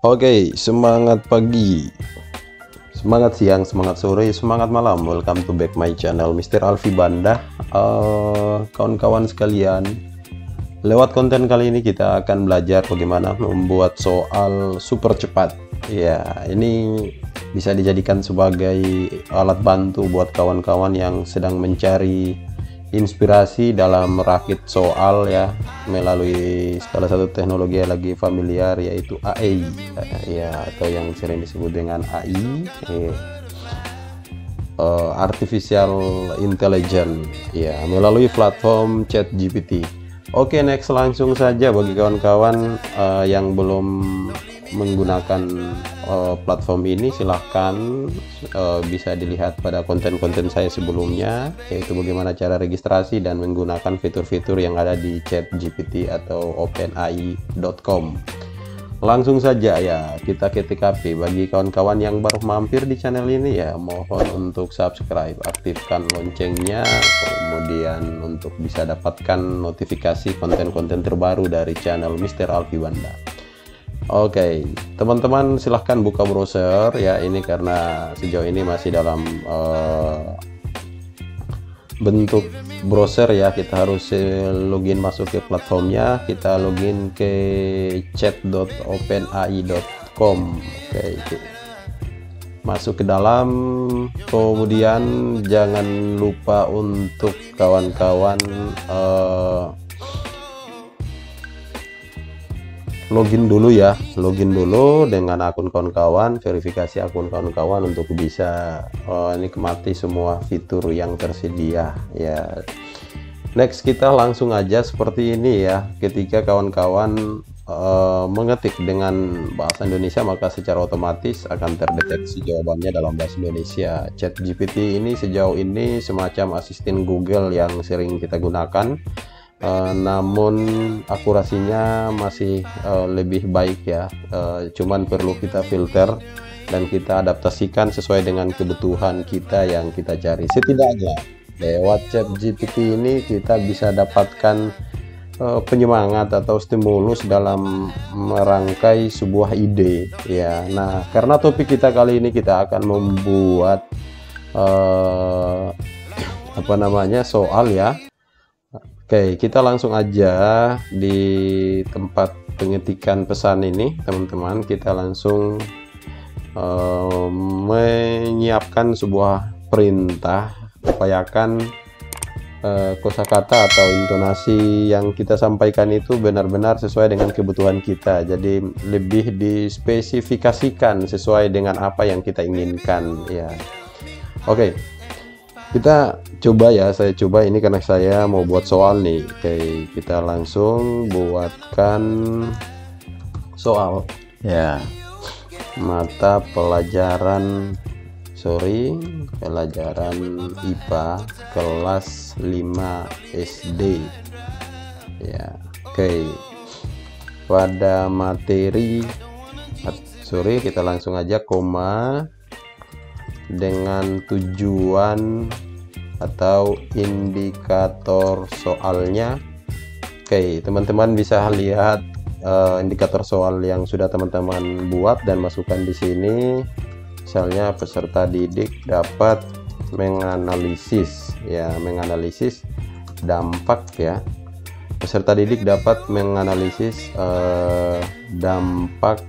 Oke, semangat pagi, semangat siang, semangat sore, semangat malam. Welcome to back my channel, Mr. Alfi Banda. Kawan-kawan sekalian, lewat konten kali ini kita akan belajar bagaimana membuat soal super cepat. Ya, ini bisa dijadikan sebagai alat bantu buat kawan-kawan yang sedang mencari inspirasi dalam merakit soal ya, melalui salah satu teknologi yang lagi familiar, yaitu AI ya, atau yang sering disebut dengan AI, Artificial Intelligence ya, melalui platform ChatGPT. Oke, next, langsung saja bagi kawan-kawan yang belum menggunakan platform ini, silahkan bisa dilihat pada konten-konten saya sebelumnya, yaitu bagaimana cara registrasi dan menggunakan fitur-fitur yang ada di ChatGPT atau openai.com. Langsung saja ya, kita ke TKP. Bagi kawan-kawan yang baru mampir di channel ini ya, mohon untuk subscribe, aktifkan loncengnya, kemudian untuk bisa dapatkan notifikasi konten-konten terbaru dari channel Mr. Alfi Banda. Oke, teman-teman silahkan buka browser ya, ini karena sejauh ini masih dalam bentuk browser ya, kita harus login masuk ke platformnya. Kita login ke chat.openai.com. Oke, masuk ke dalam, kemudian jangan lupa untuk kawan-kawan login dulu ya, login dulu dengan akun kawan-kawan, verifikasi akun kawan-kawan untuk bisa nikmati semua fitur yang tersedia ya. Next, kita langsung aja seperti ini ya. Ketika kawan-kawan mengetik dengan bahasa Indonesia, maka secara otomatis akan terdeteksi jawabannya dalam bahasa Indonesia. ChatGPT ini sejauh ini semacam asisten Google yang sering kita gunakan. Namun akurasinya masih lebih baik ya, cuman perlu kita filter dan kita adaptasikan sesuai dengan kebutuhan kita yang kita cari. Setidaknya lewat ChatGPT ini kita bisa dapatkan penyemangat atau stimulus dalam merangkai sebuah ide ya. Nah, karena topik kita kali ini kita akan membuat soal ya. Oke, kita langsung aja di tempat pengetikan pesan ini, teman-teman. Kita langsung menyiapkan sebuah perintah. Upayakan kosakata atau intonasi yang kita sampaikan itu benar-benar sesuai dengan kebutuhan kita. Jadi lebih dispesifikasikan sesuai dengan apa yang kita inginkan ya. Oke. Kita coba ya, saya coba ini karena saya mau buat soal nih. Oke, kita langsung buatkan soal ya. Mata pelajaran IPA kelas 5 SD ya. Oke, pada materi kita langsung aja koma dengan tujuan atau indikator soalnya. Oke, teman-teman bisa lihat indikator soal yang sudah teman-teman buat dan masukkan di sini. Misalnya peserta didik dapat menganalisis dampak ya. Peserta didik dapat menganalisis dampak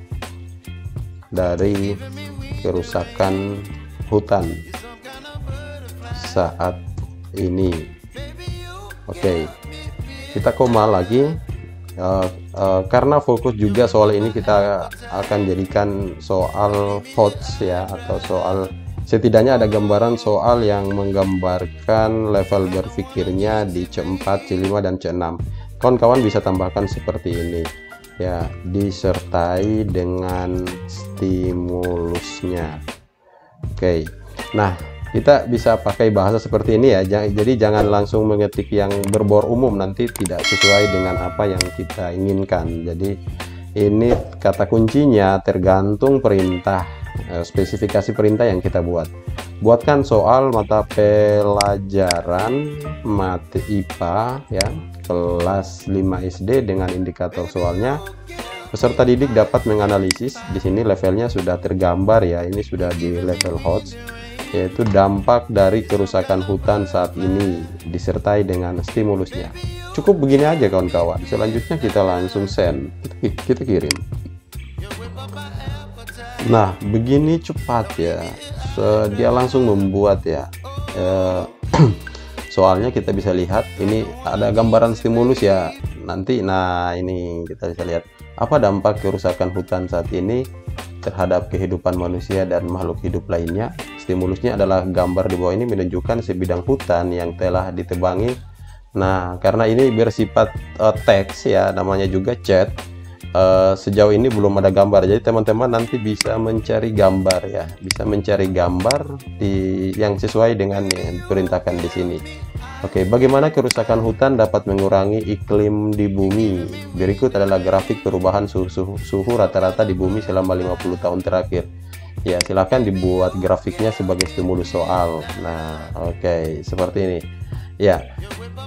dari kerusakan hutan saat ini. Oke, kita koma lagi karena fokus juga soal ini kita akan jadikan soal HOTS ya, atau soal setidaknya ada gambaran soal yang menggambarkan level berpikirnya di C4, C5 dan C6. Kawan-kawan bisa tambahkan seperti ini ya, disertai dengan stimulusnya. Oke, nah kita bisa pakai bahasa seperti ini ya. Jadi jangan langsung mengetik yang berbor umum, nanti tidak sesuai dengan apa yang kita inginkan. Jadi ini kata kuncinya tergantung perintah, spesifikasi perintah yang kita buat. Buatkan soal mata pelajaran IPA ya kelas 5 SD dengan indikator soalnya Peserta didik dapat menganalisis, di sini levelnya sudah tergambar ya, ini sudah di level HOTS, yaitu dampak dari kerusakan hutan saat ini disertai dengan stimulusnya. Cukup begini aja kawan-kawan, selanjutnya kita langsung send, kita kirim. Nah begini cepat ya, dia langsung membuat ya. Soalnya kita bisa lihat ini ada gambaran stimulus ya nanti. Nah ini kita bisa lihat apa dampak kerusakan hutan saat ini terhadap kehidupan manusia dan makhluk hidup lainnya. Stimulusnya adalah gambar di bawah ini menunjukkan sebidang hutan yang telah ditebangi. Nah karena ini bersifat teks ya, namanya juga chat, sejauh ini belum ada gambar, jadi teman-teman nanti bisa mencari gambar ya, bisa mencari gambar yang sesuai dengan yang diperintahkan di sini. Oke, bagaimana kerusakan hutan dapat mengurangi iklim di bumi? Berikut adalah grafik perubahan suhu rata-rata di bumi selama 50 tahun terakhir. Ya, silahkan dibuat grafiknya sebagai stimulus soal. Nah, oke, seperti ini. Ya.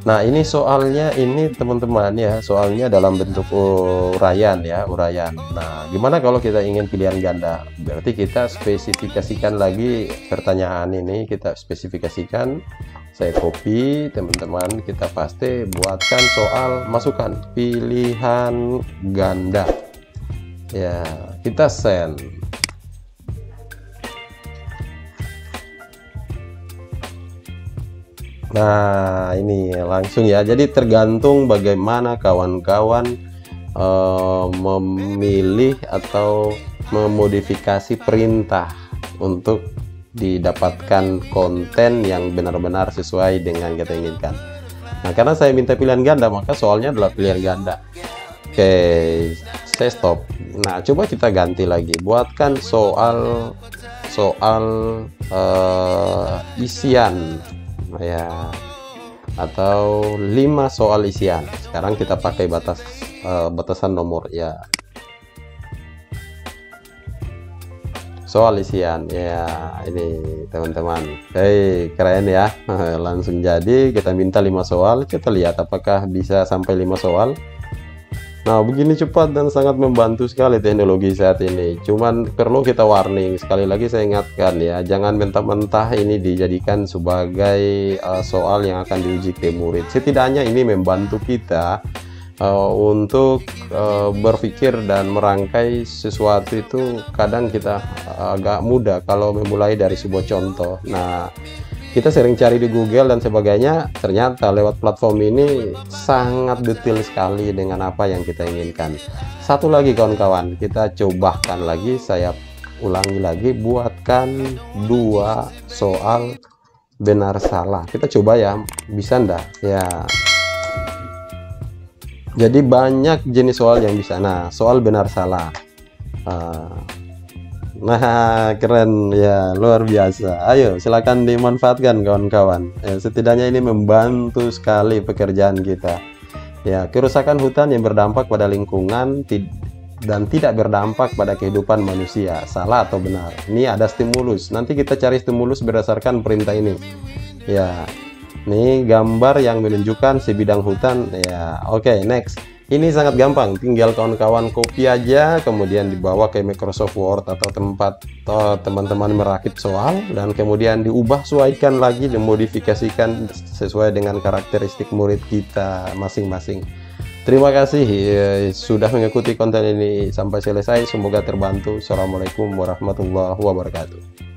Nah, ini soalnya ini teman-teman ya, soalnya dalam bentuk uraian ya, uraian. Nah, gimana kalau kita ingin pilihan ganda? Berarti kita spesifikasikan lagi pertanyaan ini, kita spesifikasikan. Saya copy, teman-teman kita paste, buatkan soal, masukkan pilihan ganda. Ya, kita send. Nah ini langsung ya, jadi tergantung bagaimana kawan-kawan memilih atau memodifikasi perintah untuk didapatkan konten yang benar-benar sesuai dengan kita inginkan. Nah karena saya minta pilihan ganda, maka soalnya adalah pilihan ganda. Oke, saya stop. Nah coba kita ganti lagi, buatkan soal isian ya, atau 5 soal isian. Sekarang kita pakai batasan nomor ya, soal isian ya. Ini teman-teman, keren ya. Langsung jadi, kita minta 5 soal, kita lihat apakah bisa sampai 5 soal. Nah begini cepat dan sangat membantu sekali teknologi saat ini. Cuman perlu kita warning, sekali lagi saya ingatkan ya, jangan mentah-mentah ini dijadikan sebagai soal yang akan diuji ke murid. Setidaknya ini membantu kita untuk berpikir dan merangkai sesuatu itu. Kadang kita agak mudah kalau memulai dari sebuah contoh. Nah kita sering cari di Google dan sebagainya, ternyata lewat platform ini sangat detail sekali dengan apa yang kita inginkan. Satu lagi kawan-kawan, kita cobakan lagi, saya ulangi lagi, buatkan 2 soal benar salah. Kita coba ya, bisa ndak ya. Jadi banyak jenis soal yang bisa. Nah soal benar salah, nah keren ya, luar biasa. Ayo silakan dimanfaatkan kawan-kawan ya, setidaknya ini membantu sekali pekerjaan kita ya. Kerusakan hutan yang berdampak pada lingkungan dan tidak berdampak pada kehidupan manusia, salah atau benar? Ini ada stimulus, nanti kita cari stimulus berdasarkan perintah ini ya. Ini gambar yang menunjukkan sebidang hutan ya. Oke, next. Ini sangat gampang, tinggal kawan-kawan copy aja, kemudian dibawa ke Microsoft Word atau tempat teman-teman merakit soal, dan kemudian diubah, sesuaikan lagi, dimodifikasikan sesuai dengan karakteristik murid kita masing-masing. Terima kasih sudah mengikuti konten ini sampai selesai, semoga terbantu. Assalamualaikum warahmatullahi wabarakatuh.